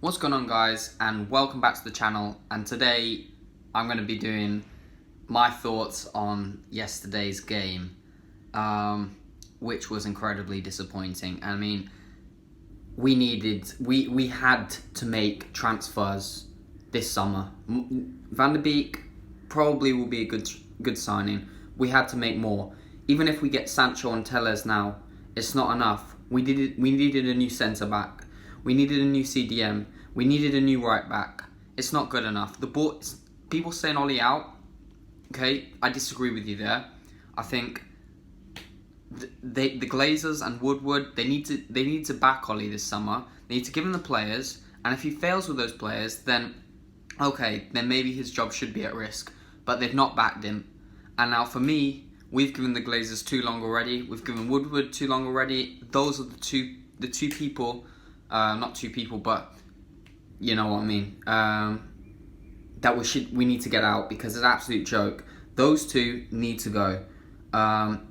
What's going on, guys, and welcome back to the channel. And today I'm going to be doing my thoughts on yesterday's game, which was incredibly disappointing. I mean, we had to make transfers this summer. Van der Beek probably will be a good signing. We had to make more. Even if we get Sancho and Telles now, it's not enough. We needed a new centre back. We needed a new CDM. We needed a new right back. It's not good enough. People saying Ollie out. Okay, I disagree with you there. I think the Glazers and Woodward they need to back Ollie this summer. They need to give him the players, and if he fails with those players, then okay, then maybe his job should be at risk. But they've not backed him, and now for me, we've given the Glazers too long already. We've given Woodward too long already. Those are the two people. Not two people, but you know what I mean. That we need to get out because it's an absolute joke. Those two need to go, and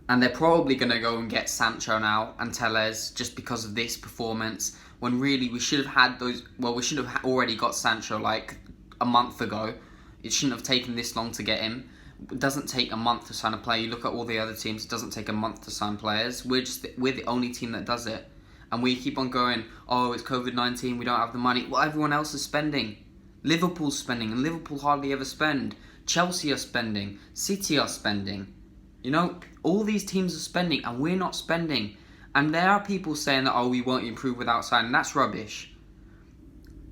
they're probably going to go and get Sancho now and Telles just because of this performance. When really we should have had those. Well, we should have already got Sancho like a month ago. It shouldn't have taken this long to get him. It doesn't take a month to sign a player. You look at all the other teams; it doesn't take a month to sign players. We're the only team that does it. And we keep on going, oh, it's COVID-19, we don't have the money. Well, everyone else is spending. Liverpool's spending, and Liverpool hardly ever spend. Chelsea are spending. City are spending. You know, all these teams are spending, and we're not spending. And there are people saying that, oh, we won't improve without signing. That's rubbish.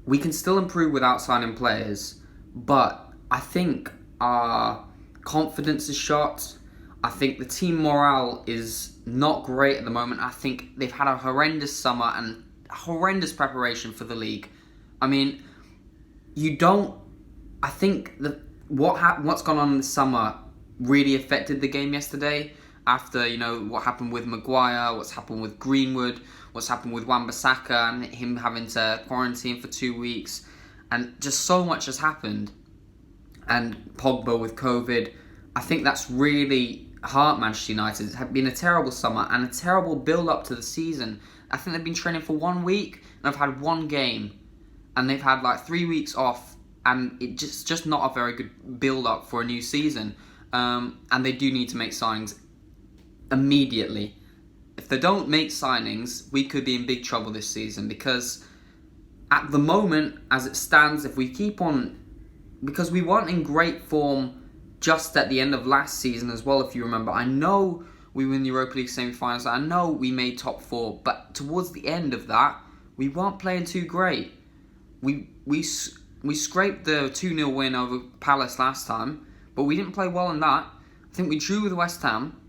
We can still improve without signing players, but I think our confidence is shot. I think the team morale is not great at the moment. I think they've had a horrendous summer and horrendous preparation for the league. I mean, I think what's gone on this summer really affected the game yesterday. After, you know, what happened with Maguire, what's happened with Greenwood, what's happened with Wan-Bissaka and him having to quarantine for 2 weeks. And just so much has happened. And Pogba with COVID. I think that's really hurt Manchester United. It's been a terrible summer and a terrible build-up to the season. I think they've been training for 1 week and I've had one game. And they've had like 3 weeks off. And it's just not a very good build-up for a new season. And they do need to make signings immediately. If they don't make signings, we could be in big trouble this season. Because at the moment, as it stands, if we keep on... Because we weren't in great form just at the end of last season as well, if you remember. I know we were in the Europa League semi-finals. I know we made top 4. But towards the end of that, we weren't playing too great. We scraped the 2-0 win over Palace last time. But we didn't play well in that. I think we drew with West Ham.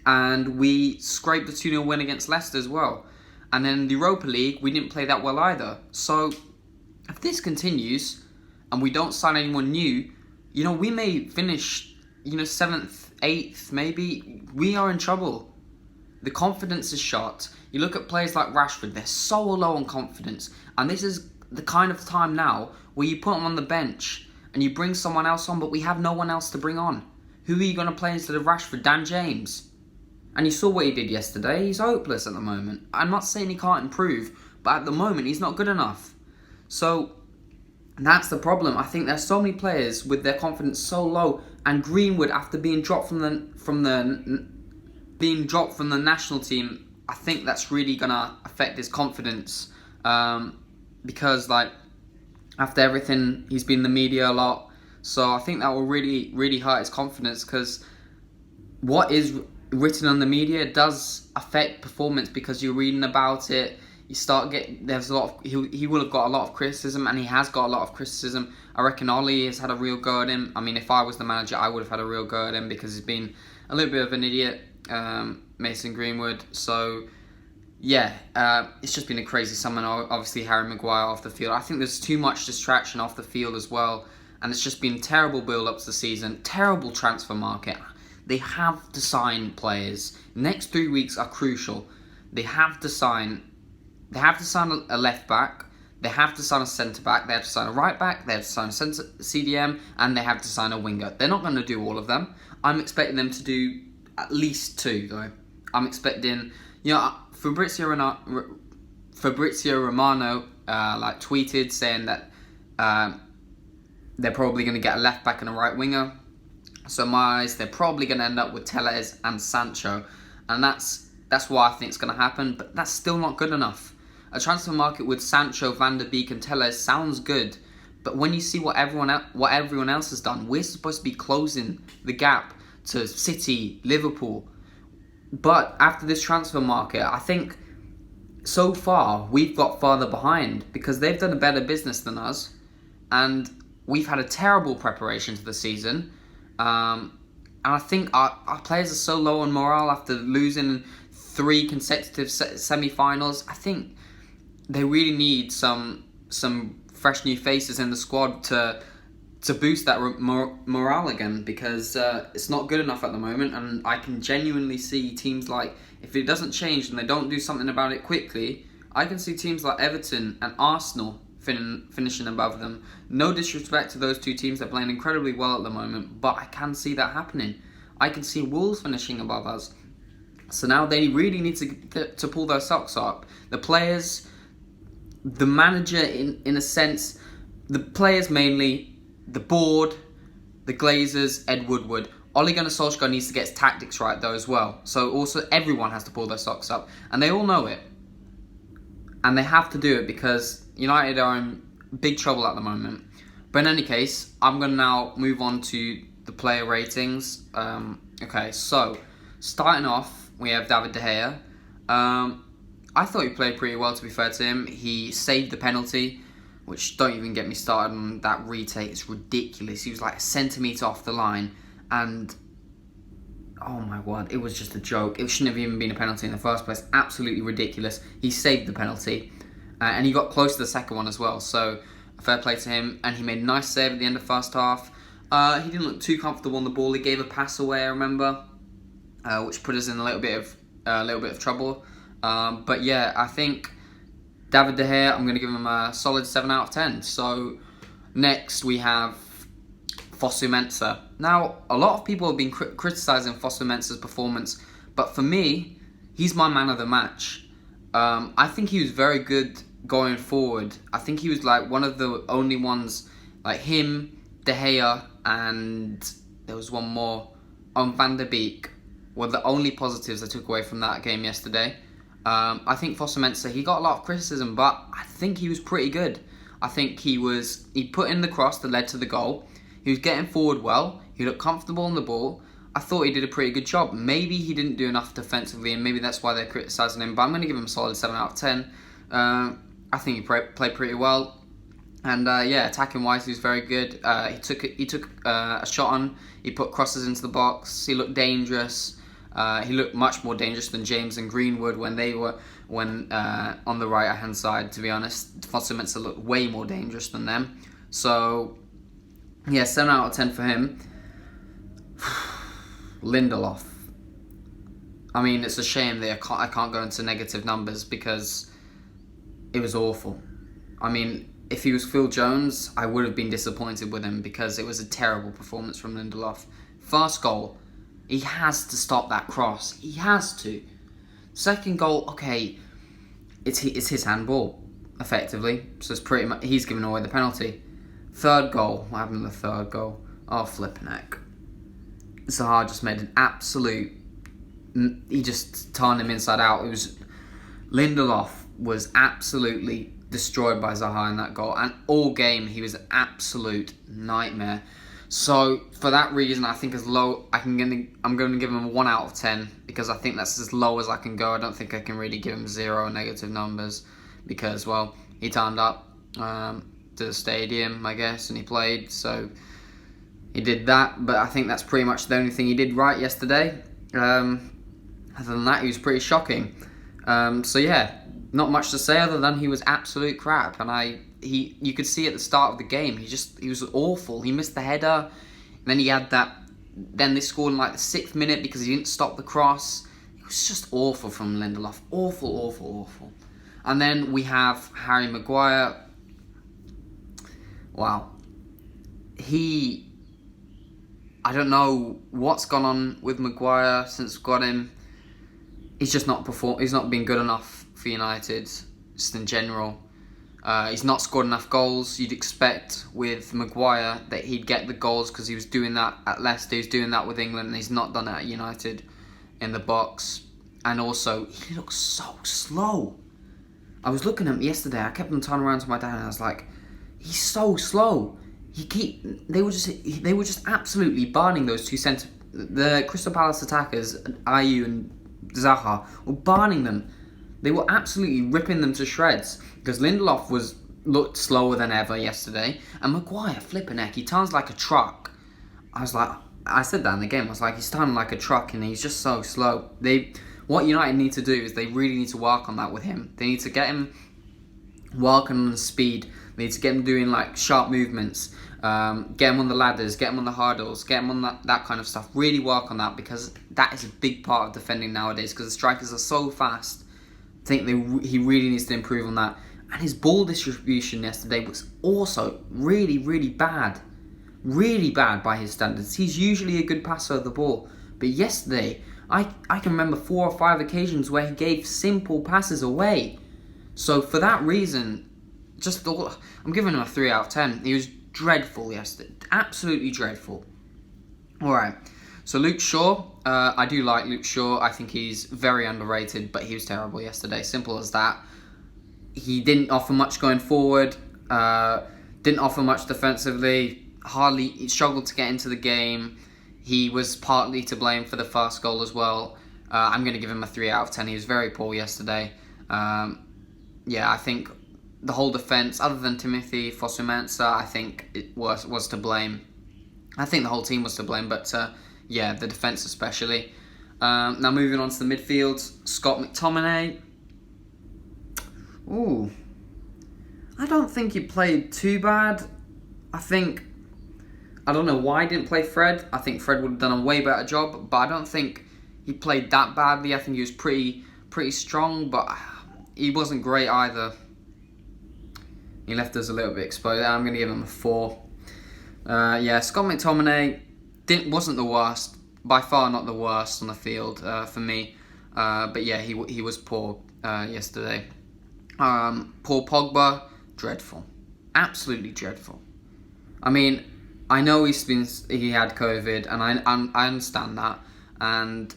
And we scraped the 2-0 win against Leicester as well. And then in the Europa League, we didn't play that well either. So, if this continues, and we don't sign anyone new, you know, we may finish, 7th, 8th, maybe. We are in trouble. The confidence is shot. You look at players like Rashford, they're so low on confidence. And this is the kind of time now where you put them on the bench and you bring someone else on, but we have no one else to bring on. Who are you going to play instead of Rashford? Dan James. And you saw what he did yesterday. He's hopeless at the moment. I'm not saying he can't improve, but at the moment he's not good enough. So that's the problem. I think there's so many players with their confidence so low, and Greenwood, after being dropped from the national team, I think that's really gonna affect his confidence. Because like after everything, he's been in the media a lot, so I think that will really, really hurt his confidence. Because what is written on the media does affect performance, because you're reading about it. You start there's a lot of, he will have got a lot of criticism, and he has got a lot of criticism. I reckon Ollie has had a real go at him. I mean, if I was the manager, I would have had a real go at him, because he's been a little bit of an idiot, Mason Greenwood. So yeah, it's just been a crazy summer. Obviously, Harry Maguire off the field. I think there's too much distraction off the field as well, and it's just been terrible build-up to the season, terrible transfer market. They have to sign players. Next 3 weeks are crucial. They have to sign a left back. They have to sign a centre back. They have to sign a right back. They have to sign a CDM, and they have to sign a winger. They're not going to do all of them. I'm expecting them to do at least 2, though. I'm expecting, Fabrizio Romano tweeted saying that they're probably going to get a left back and a right winger. So in my eyes, they're probably going to end up with Telles and Sancho, and that's what I think is going to happen. But that's still not good enough. A transfer market with Sancho, Van der Beek, and Telles sounds good, but when you see what everyone else has done, we're supposed to be closing the gap to City, Liverpool. But after this transfer market, I think so far we've got farther behind because they've done a better business than us, and we've had a terrible preparation to the season. And I think our players are so low on morale after losing 3 consecutive semi-finals. I think they really need some fresh new faces in the squad to boost that morale again, because it's not good enough at the moment. And I can genuinely see teams like, if it doesn't change and they don't do something about it quickly, I can see teams like Everton and Arsenal finishing above them. No disrespect to those two teams, they're playing incredibly well at the moment, but I can see that happening. I can see Wolves finishing above us. So now they really need to pull their socks up. The players, the manager in a sense, the players mainly, the board, the Glazers, Ed Woodward. Ole Gunnar Solskjaer needs to get his tactics right though as well. So also everyone has to pull their socks up, and they all know it. And they have to do it because United are in big trouble at the moment. But in any case, I'm going to now move on to the player ratings. Okay, so starting off, we have David De Gea. I thought he played pretty well, to be fair to him. He saved the penalty, which don't even get me started on that retake. It's ridiculous. He was like a centimetre off the line, and oh my word, it was just a joke. It shouldn't have even been a penalty in the first place. Absolutely ridiculous. He saved the penalty, and he got close to the second one as well. So fair play to him, and he made a nice save at the end of the first half. He didn't look too comfortable on the ball. He gave a pass away, I remember, which put us in a little bit of trouble. But yeah, I think David De Gea, I'm going to give him a solid 7 out of 10. So next we have Fosu-Mensah. Now, a lot of people have been criticising Fosu-Mensah's performance, but for me, he's my man of the match. I think he was very good going forward. I think he was like one of the only ones, like him, De Gea, and there was one more, Van der Beek, were the only positives I took away from that game yesterday. I think Fosu-Mensah, he got a lot of criticism, but I think he was pretty good. I think he put in the cross that led to the goal. He was getting forward well. He looked comfortable on the ball. I thought he did a pretty good job. Maybe he didn't do enough defensively, and maybe that's why they're criticising him, but I'm going to give him a solid 7 out of 10. I think he played pretty well. And yeah, attacking-wise, he was very good. He took a shot on. He put crosses into the box. He looked dangerous. He looked much more dangerous than James and Greenwood when on the right hand side. To be honest, Fosu-Mensah looked way more dangerous than them. So yeah, 7 out of 10 for him. Lindelof. I mean, it's a shame that I can't go into negative numbers because it was awful. I mean, if he was Phil Jones, I would have been disappointed with him because it was a terrible performance from Lindelof. First goal, he has to stop that cross. He has to. Second goal, okay, it's his handball, effectively. So it's pretty much, he's giving away the penalty. Third goal, what happened to the third goal? Oh, flipping heck. Zaha just made an absolute, he just turned him inside out. Lindelof was absolutely destroyed by Zaha in that goal, and all game he was an absolute nightmare. So for that reason, I think I'm going to give him a 1 out of 10 because I think that's as low as I can go. I don't think I can really give him 0 negative numbers because, well, he turned up to the stadium, I guess, and he played, so he did that. But I think that's pretty much the only thing he did right yesterday. Other than that, he was pretty shocking. So yeah, not much to say other than he was absolute crap, and you could see at the start of the game he was awful. He missed the header, and then he had that. Then they scored in like the 6th minute because he didn't stop the cross. It was just awful from Lindelof, awful. And then we have Harry Maguire. Wow, I don't know what's gone on with Maguire since we got him. He's just not He's not been good enough for United, just in general. He's not scored enough goals. You'd expect with Maguire that he'd get the goals because he was doing that at Leicester. He's doing that with England, and he's not done it at United in the box. And also, he looks so slow. I was looking at him yesterday. I kept on turning around to my dad, and I was like, "He's so slow." They were just absolutely burning those two the Crystal Palace attackers, Ayew and Zaha, were burning them. They were absolutely ripping them to shreds because Lindelof looked slower than ever yesterday, and Maguire, flipping heck, he turns like a truck. I said that in the game. I was like, he's turning like a truck, and he's just so slow. What United need to do is they really need to work on that with him. They need to get him working on the speed. They need to get him doing like sharp movements. Get him on the ladders, get him on the hurdles, get him on that kind of stuff. Really work on that because that is a big part of defending nowadays because the strikers are so fast. I think he really needs to improve on that. And his ball distribution yesterday was also really, really bad. Really bad by his standards. He's usually a good passer of the ball. But yesterday, I can remember 4 or 5 occasions where he gave simple passes away. So for that reason, I'm giving him a 3 out of 10. He was dreadful yesterday. Absolutely dreadful. Alright, so Luke Shaw. I do like Luke Shaw. I think he's very underrated, but he was terrible yesterday. Simple as that. He didn't offer much going forward. Didn't offer much defensively. He struggled to get into the game. He was partly to blame for the first goal as well. I'm going to give him a 3 out of 10. He was very poor yesterday. I think the whole defence, other than Timothy Fosu-Mensah, I think it was to blame. I think the whole team was to blame, but the defence especially. Now moving on to the midfield, Scott McTominay. Ooh, I don't think he played too bad. I don't know why he didn't play Fred. I think Fred would have done a way better job, but I don't think he played that badly. I think he was pretty strong, but he wasn't great either. He left us a little bit exposed. I'm going to give him a 4. Scott McTominay wasn't the worst. By far not the worst on the field for me. But yeah, he was poor yesterday. Paul Pogba, dreadful. Absolutely dreadful. I mean, I know he had COVID, and I understand that, and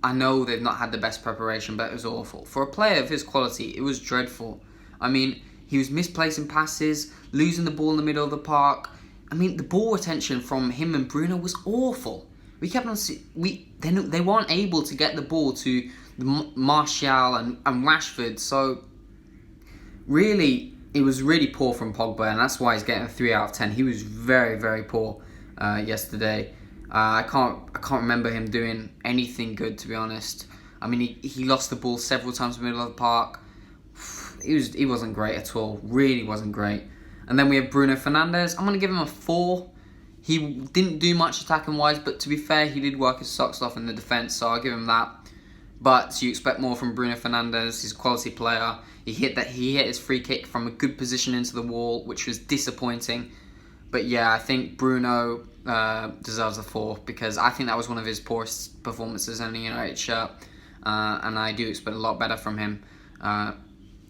I know they've not had the best preparation, but it was awful. For a player of his quality, it was dreadful. I mean, he was misplacing passes, losing the ball in the middle of the park. I mean, the ball retention from him and Bruno was awful. We kept on they weren't able to get the ball to Martial and Rashford, so really, it was really poor from Pogba, and that's why he's getting a 3 out of 10. He was very, very poor yesterday. I can't remember him doing anything good, to be honest. I mean, he lost the ball several times in the middle of the park. He wasn't great at all. Really wasn't great. And then we have Bruno Fernandes. I'm going to give him a 4. He didn't do much attacking-wise, but to be fair, he did work his socks off in the defence, so I'll give him that. But you expect more from Bruno Fernandes. He's a quality player. He hit his free kick from a good position into the wall, which was disappointing. But yeah, I think Bruno deserves a 4 because I think that was one of his poorest performances in a United shirt. And I do expect a lot better from him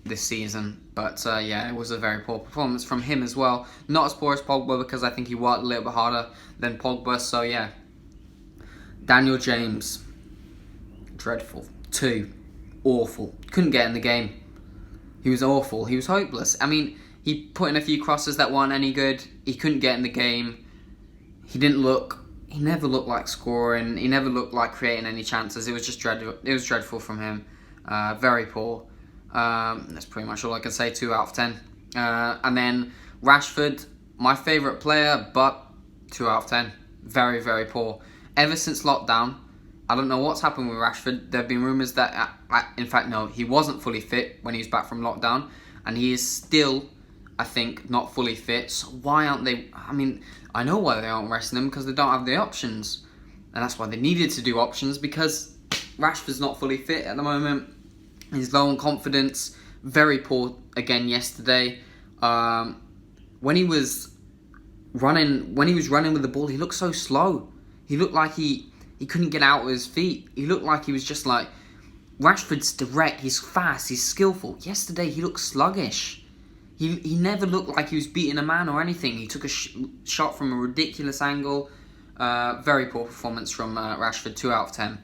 this season. But it was a very poor performance from him as well. Not as poor as Pogba because I think he worked a little bit harder than Pogba. So yeah. Daniel James. Dreadful. 2. Awful. Couldn't get in the game. He was awful. He was hopeless. I mean, he put in a few crosses that weren't any good. He couldn't get in the game. He never looked like scoring. He never looked like creating any chances. It was just dreadful. It was dreadful from him. Very poor. That's pretty much all I can say. 2 out of 10. And then Rashford, my favourite player, but 2 out of 10. Very, very poor. Ever since lockdown, I don't know what's happened with Rashford. There have been rumours that, in fact, no, he wasn't fully fit when he was back from lockdown. And he is still, I think, not fully fit. So why aren't they... I mean, I know why they aren't resting him, because they don't have the options. And that's why they needed to do options, because Rashford's not fully fit at the moment. He's low on confidence. Very poor again yesterday. When he was running with the ball, he looked so slow. He looked like he couldn't get out with his feet. He looked like he was just like... Rashford's direct, he's fast, he's skillful. Yesterday, he looked sluggish. he never looked like he was beating a man or anything. He took a shot from a ridiculous angle. Very poor performance from Rashford, 2 out of 10.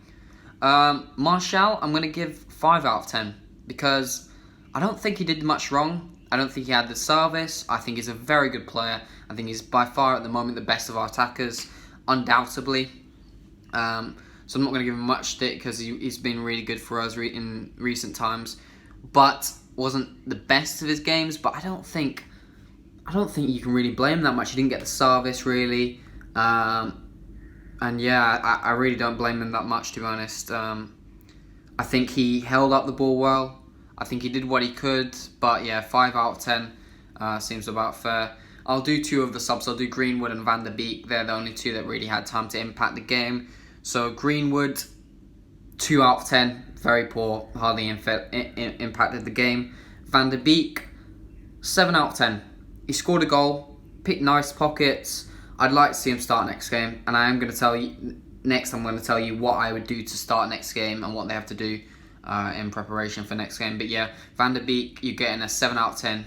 Martial, I'm going to give 5 out of 10 because I don't think he did much wrong. I don't think he had the service. I think he's a very good player. I think he's by far at the moment the best of our attackers, undoubtedly. So I'm not going to give him much stick because he's been really good for us in recent times. But wasn't the best of his games. But I don't think you can really blame him that much. He didn't get the service really. And yeah, I really don't blame him that much, to be honest. I think he held up the ball well. I think he did what he could. But yeah, 5 out of 10 seems about fair. I'll do 2 of the subs. I'll do Greenwood and Van der Beek. They're the only 2 that really had time to impact the game. So Greenwood, 2 out of 10. Very poor. Hardly impacted the game. Van der Beek, 7 out of 10. He scored a goal. Picked nice pockets. I'd like to see him start next game. And I am going to tell you... Next, I'm going to tell you what I would do to start next game and what they have to do in preparation for next game. But yeah, Van der Beek, you're getting a 7 out of 10.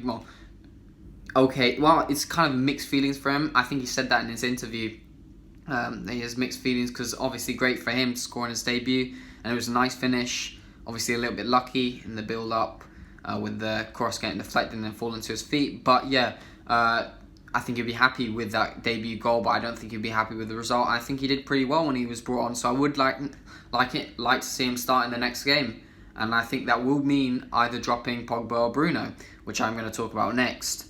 Well, okay. Well, it's kind of mixed feelings for him. I think he said that in his interview. He has mixed feelings because obviously great for him to score in his debut. And it was a nice finish. Obviously a little bit lucky in the build-up with the cross getting deflected and then falling to his feet. But yeah, I think he'd be happy with that debut goal, but I don't think he'd be happy with the result. I think he did pretty well when he was brought on, so I would like to see him start in the next game. And I think that will mean either dropping Pogba or Bruno, which I'm going to talk about next.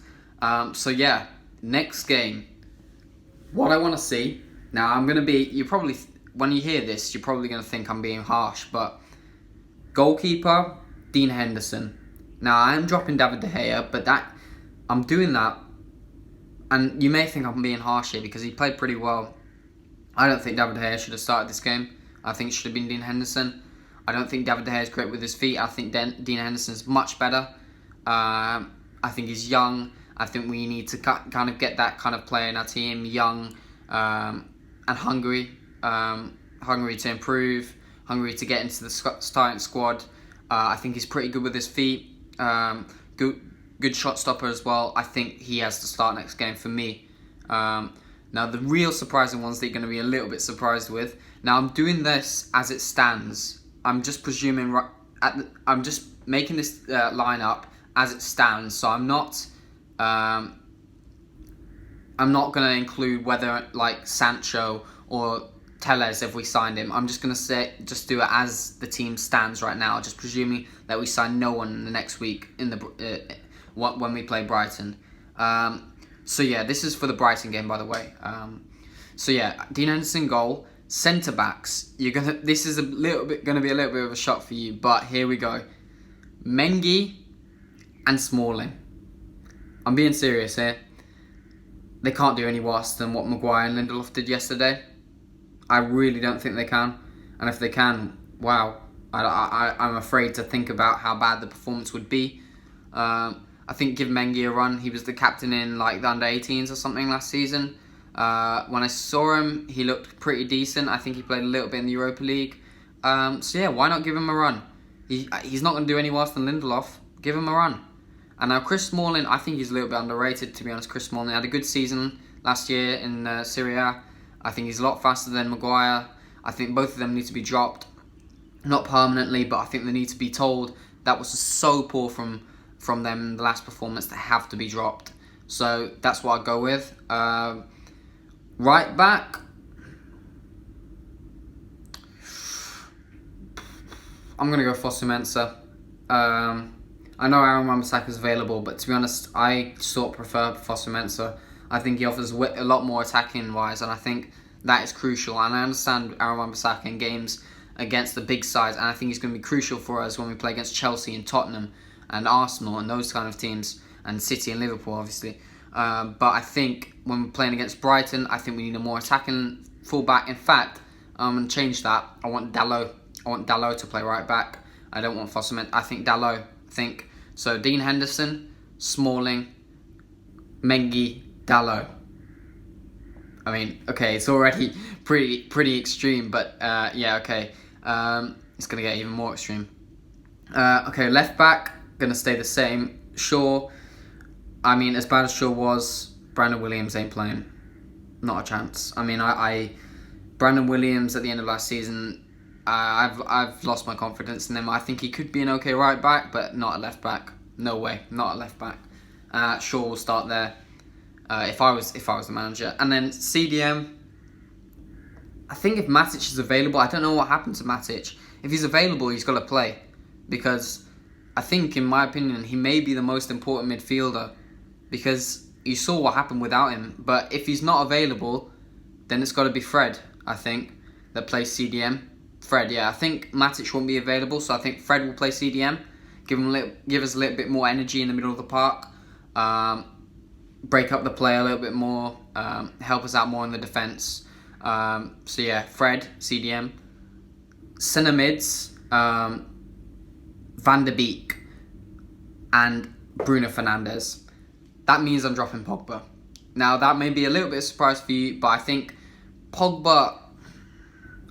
So yeah, next game. What I want to see... Now, I'm going to be... when you hear this, you're probably going to think I'm being harsh, but... Goalkeeper, Dean Henderson. Now, I am dropping David De Gea, but I'm doing that... And you may think I'm being harsh here because he played pretty well. I don't think David De Gea should have started this game. I think it should have been Dean Henderson. I don't think David De Gea is great with his feet. I think Dean Henderson is much better. I think he's young. I think we need to kind of get that kind of player in our team. Young and hungry. Hungry to improve. Hungry to get into the starting squad. I think he's pretty good with his feet. Good shot stopper as well. I think he has to start next game for me. Now, the real surprising ones that you're going to be a little bit surprised with. Now, I'm doing this as it stands. I'm just presuming... I'm just making this lineup as it stands. So I'm not going to include whether like Sancho or Telles if we signed him. I'm just going to just do it as the team stands right now. Just presuming that we sign no one in the next week when we play Brighton. So yeah, this is for the Brighton game, by the way. So yeah, Dean Henderson goal. Centre backs. This is going to be a little bit of a shock for you, but here we go. Mengi and Smalling. I'm being serious here. They can't do any worse than what Maguire and Lindelof did yesterday. I really don't think they can. And if they can, wow. I'm afraid to think about how bad the performance would be. I think give Mengi a run. He was the captain in like the under-18s or something last season. When I saw him, he looked pretty decent. I think he played a little bit in the Europa League. So yeah, why not give him a run? He's not going to do any worse than Lindelof. Give him a run. And now Chris Smalling, I think he's a little bit underrated, to be honest. Chris Smalling had a good season last year in Serie A. I think he's a lot faster than Maguire. I think both of them need to be dropped. Not permanently, but I think they need to be told that was so poor from them in the last performance. They have to be dropped. So that's what I'll go with. Right back. I'm going to go Fosu-Mensah. I know Aaron Wan-Bissaka is available, but to be honest, I sort of prefer Fosu-Mensah. I think he offers a lot more attacking-wise, and I think that is crucial. And I understand Aaron Wan-Bissaka in games against the big sides, and I think he's going to be crucial for us when we play against Chelsea and Tottenham and Arsenal and those kind of teams, and City and Liverpool, obviously. But I think when we're playing against Brighton, I think we need a more attacking fullback. In fact, I'm going to change that. I want Dalot. I want Dalot to play right back. I don't want Fosu-Mensah. I think Dalot. So Dean Henderson, Smalling, Mengi, Dalot. I mean, okay, it's already pretty extreme, but yeah, okay. It's going to get even more extreme. Okay, left back, going to stay the same. Shaw, I mean, as bad as Shaw was, Brandon Williams ain't playing. Not a chance. I mean, Brandon Williams at the end of last season, I've lost my confidence in him. I think he could be an okay right back, but not a left back. No way, not a left back. Shaw will start there. If I was the manager, and then CDM. I think if Matic is available, I don't know what happened to Matic. If he's available, he's got to play, because I think, in my opinion, he may be the most important midfielder, because you saw what happened without him. But if he's not available, then it's got to be Fred, I think, that plays CDM. Fred, yeah. I think Matic won't be available, so I think Fred will play CDM. Give us a little bit more energy in the middle of the park. Break up the play a little bit more. Help us out more in the defence. So yeah, Fred, CDM. Centre mids, Van der Beek and Bruno Fernandes. That means I'm dropping Pogba. Now, that may be a little bit of a surprise for you, but I think Pogba,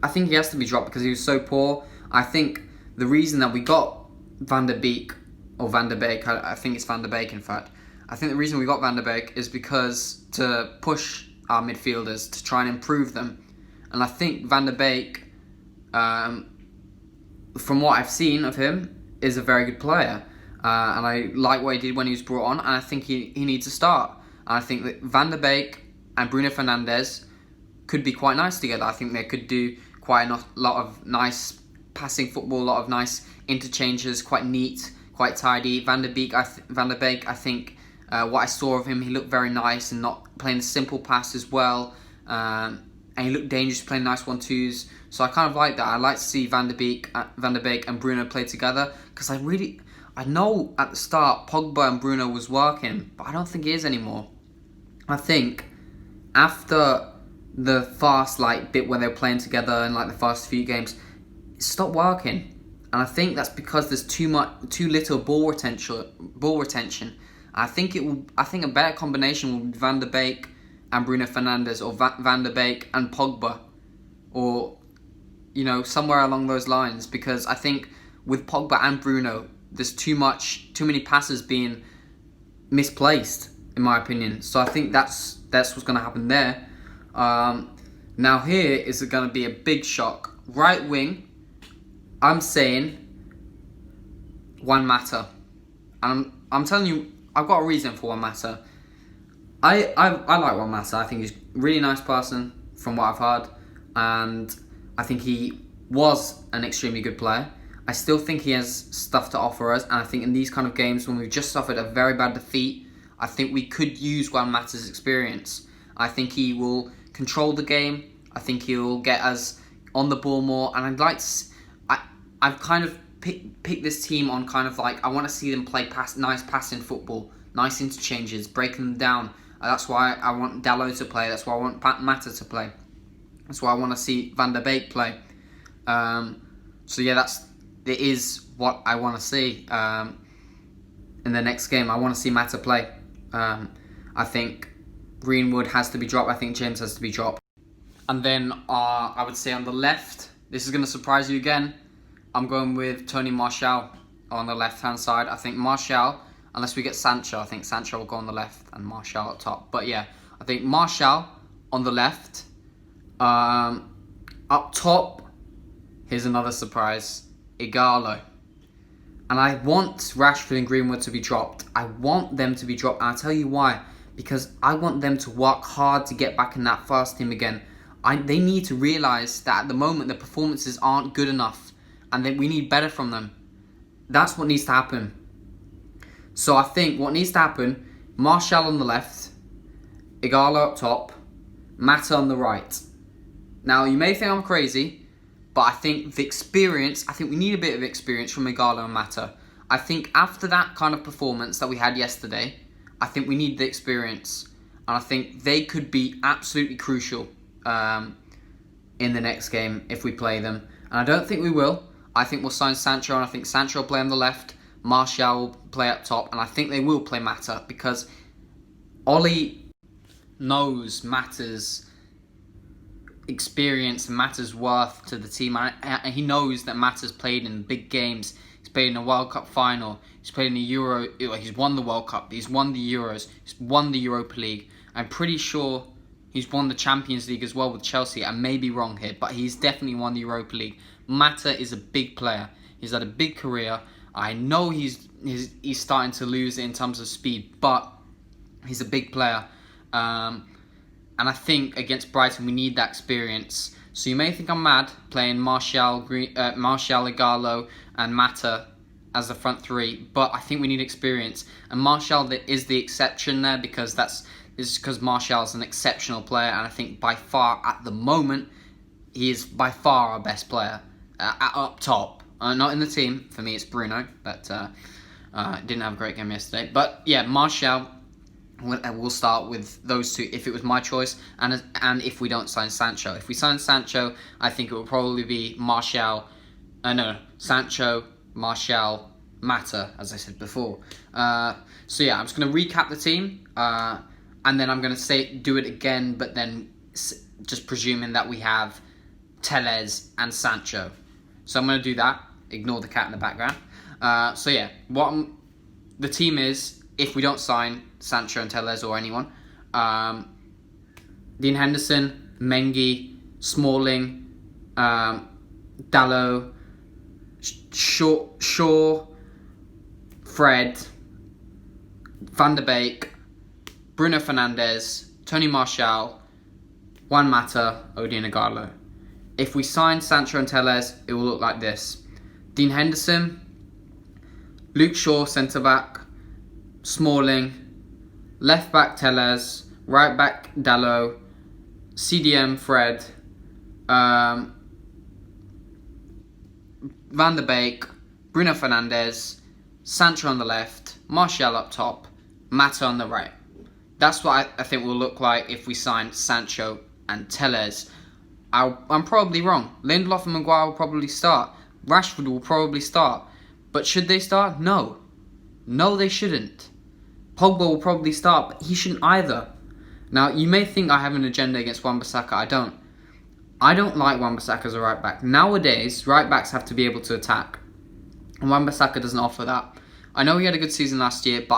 I think he has to be dropped because he was so poor. I think the reason that we got Van der Beek, or Van der Beek, I think it's Van der Beek in fact. I think the reason we got Van der Beek is because to push our midfielders, to try and improve them. And I think Van der Beek, from what I've seen of him, is a very good player. And I like what he did when he was brought on, and I think he needs to start. And I think that Van der Beek and Bruno Fernandes could be quite nice together. I think they could do quite a lot of nice passing football, a lot of nice interchanges, quite neat, quite tidy. Van der Beek, I think what I saw of him, he looked very nice and not playing a simple pass as well. And he looked dangerous playing nice 1-2s. So I kind of like that. I like to see Van der Beek and Bruno play together, because I know at the start Pogba and Bruno was working, but I don't think it is anymore. I think after the first bit where they were playing together in the first few games, it stopped working. And I think that's because there's too little ball retention. I think a better combination would be Van der Beek and Bruno Fernandes, or Van der Beek and Pogba, or somewhere along those lines, because I think with Pogba and Bruno, there's too many passes being misplaced, in my opinion. So I think that's what's going to happen there. Now here is going to be a big shock. Right wing, I'm saying Juan Mata. And I'm telling you, I've got a reason for Juan Mata. I like Juan Mata. I think he's a really nice person, from what I've heard. And I think he was an extremely good player. I still think he has stuff to offer us. And I think in these kind of games, when we've just suffered a very bad defeat, I think we could use Juan Mata's experience. I think he will control the game. I think he will get us on the ball more. And I've kind of picked this team on I want to see them play nice passing football, nice interchanges, breaking them down. That's why I want Dalot to play. That's why I want Mata to play. That's why I want to see Van der Beek play. So yeah, it is what I want to see in the next game. I want to see Mata play. I think Greenwood has to be dropped. I think James has to be dropped. And then I would say on the left, this is going to surprise you again, I'm going with Tony Martial on the left-hand side. I think Martial, unless we get Sancho, I think Sancho will go on the left and Martial up top. But yeah, I think Martial on the left. Up top, here's another surprise, Ighalo. And I want Rashford and Greenwood to be dropped. I want them to be dropped, and I'll tell you why. Because I want them to work hard to get back in that first team again. They need to realise that at the moment the performances aren't good enough, and that we need better from them. That's what needs to happen. So I think what needs to happen, Martial on the left, Ighalo up top, Mata on the right. Now, you may think I'm crazy, but I think we need a bit of experience from Ighalo and Mata. I think after that kind of performance that we had yesterday, I think we need the experience. And I think they could be absolutely crucial in the next game if we play them. And I don't think we will. I think we'll sign Sancho, and I think Sancho will play on the left, Martial will play up top, and I think they will play Mata, because Ollie knows Mata's experience and Mata's worth to the team, and he knows that Mata's played in big games. He's played in a World Cup final. He's played in the Euro. He's won the World Cup. He's won the Euros. He's won the Europa League. I'm pretty sure he's won the Champions League as well with Chelsea. I may be wrong here, but he's definitely won the Europa League. Mata is a big player. He's had a big career. I know he's starting to lose it in terms of speed, but he's a big player. And I think against Brighton we need that experience. So you may think I'm mad playing Martial, Ighalo, and Mata as the front three, but I think we need experience. And Martial is the exception there because Martial is an exceptional player, and I think by far at the moment he is by far our best player up top. Not in the team. For me, it's Bruno, but didn't have a great game yesterday. But yeah, Martial. We'll start with those two if it was my choice, and if we don't sign Sancho. If we sign Sancho, I think it will probably be Sancho, Martial, Mata, as I said before. So yeah, I'm just going to recap the team, and then I'm going to do it again, but then just presuming that we have Telles and Sancho. So I'm going to do that. Ignore the cat in the background. So yeah, the team is, if we don't sign Sancho and Telles or anyone, Dean Henderson, Mengi, Smalling, Dalot, Shaw, Fred, Van der Beek, Bruno Fernandes, Tony Martial, Juan Mata, Odion Ighalo. If we sign Sancho and Telles, it will look like this: Dean Henderson, Luke Shaw centre-back, Smalling, left back Telles, right back Dalot, CDM Fred, Van der Beek, Bruno Fernandes, Sancho on the left, Martial up top, Mata on the right. That's what I think will look like if we sign Sancho and Telles. I'm probably wrong. Lindelof and Maguire will probably start. Rashford will probably start. But should they start? No. No, they shouldn't. Pogba will probably start, but he shouldn't either. Now, you may think I have an agenda against Wan-Bissaka. I don't. I don't like Wan-Bissaka as a right back. Nowadays, right backs have to be able to attack. And Wan-Bissaka doesn't offer that. I know he had a good season last year, but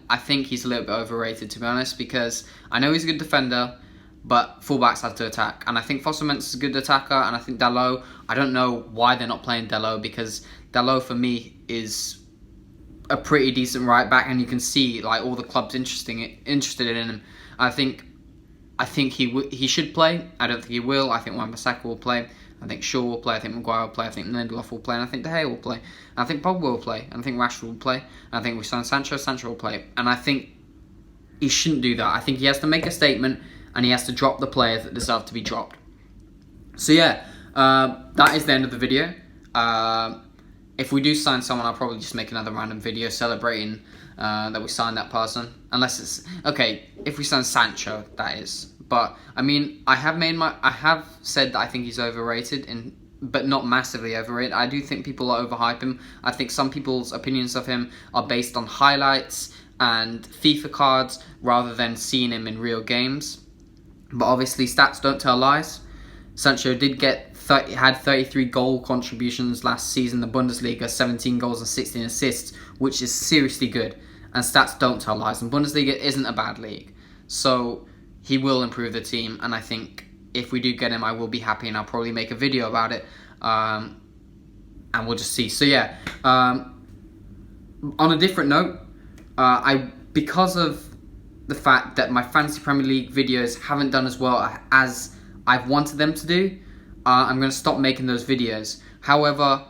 I think he's a little bit overrated, to be honest, because I know he's a good defender, but fullbacks have to attack. And I think Fosu-Mensah is a good attacker, and I think Dalot, I don't know why they're not playing Dalot, because Dalot for me is a pretty decent right back, and you can see like all the clubs interested in him. I think he should play. I don't think he will. I think Wan-Bissaka will play. I think Shaw will play. I think Maguire will play. I think Lindelof will play. And I think De Gea will play. And I think Pogba will play. And I think Rashford will play. And I think we sign Sancho will play. And I think he shouldn't do that. I think he has to make a statement, and he has to drop the players that deserve to be dropped. So yeah, that is the end of the video. If we do sign someone, I'll probably just make another random video celebrating that we signed that person. Unless it's okay, if we sign Sancho, that is. But I mean, I have said that I think he's overrated, but not massively overrated. I do think people overhype him. I think some people's opinions of him are based on highlights and FIFA cards rather than seeing him in real games. But obviously, stats don't tell lies. Sancho did had 33 goal contributions last season in the Bundesliga, 17 goals and 16 assists, which is seriously good. And stats don't tell lies. And Bundesliga isn't a bad league. So he will improve the team. And I think if we do get him, I will be happy, and I'll probably make a video about it. And we'll just see. So yeah, on a different note, because of the fact that my Fantasy Premier League videos haven't done as well as I've wanted them to do, I'm going to stop making those videos. However,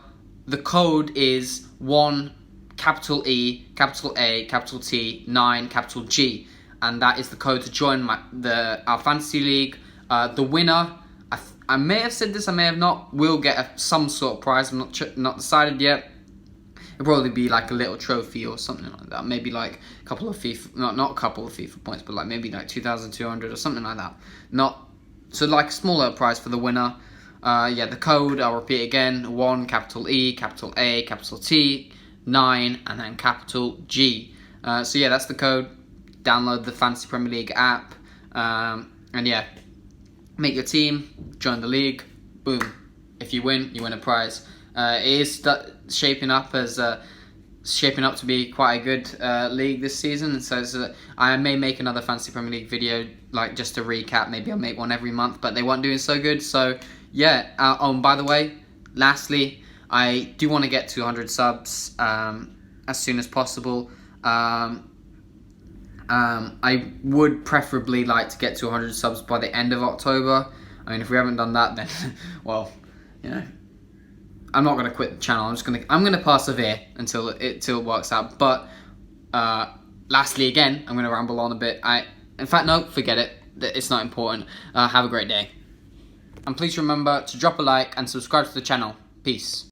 the code is 1 capital E, capital A, capital T, 9 capital G, and that is the code to join our fantasy league. The winner, I may have said this, I may have not, will get some sort of prize. I'm not decided yet. It'll probably be like a little trophy or something like that. Maybe like a couple of FIFA, not a couple of FIFA points, but like maybe like 2,200 or something like that. So like a smaller prize for the winner. Yeah, the code, I'll repeat again: 1 capital E, capital A, capital T, 9, and then capital G. So yeah, that's the code. Download the Fantasy Premier League app, and yeah, make your team, join the league. Boom! If you win a prize. It is shaping up as shaping up to be quite a good league this season. So I may make another Fantasy Premier League video, like just to recap. Maybe I'll make one every month, but they weren't doing so good. So yeah. Oh, and by the way, lastly, I do want to get to 100 subs as soon as possible. I would preferably like to get to 100 subs by the end of October. I mean, if we haven't done that, then well, you know, I'm not gonna quit the channel. I'm gonna persevere until it works out. But lastly, again, I'm gonna ramble on a bit. In fact, no, forget it. It's not important. Have a great day, and please remember to drop a like and subscribe to the channel. Peace.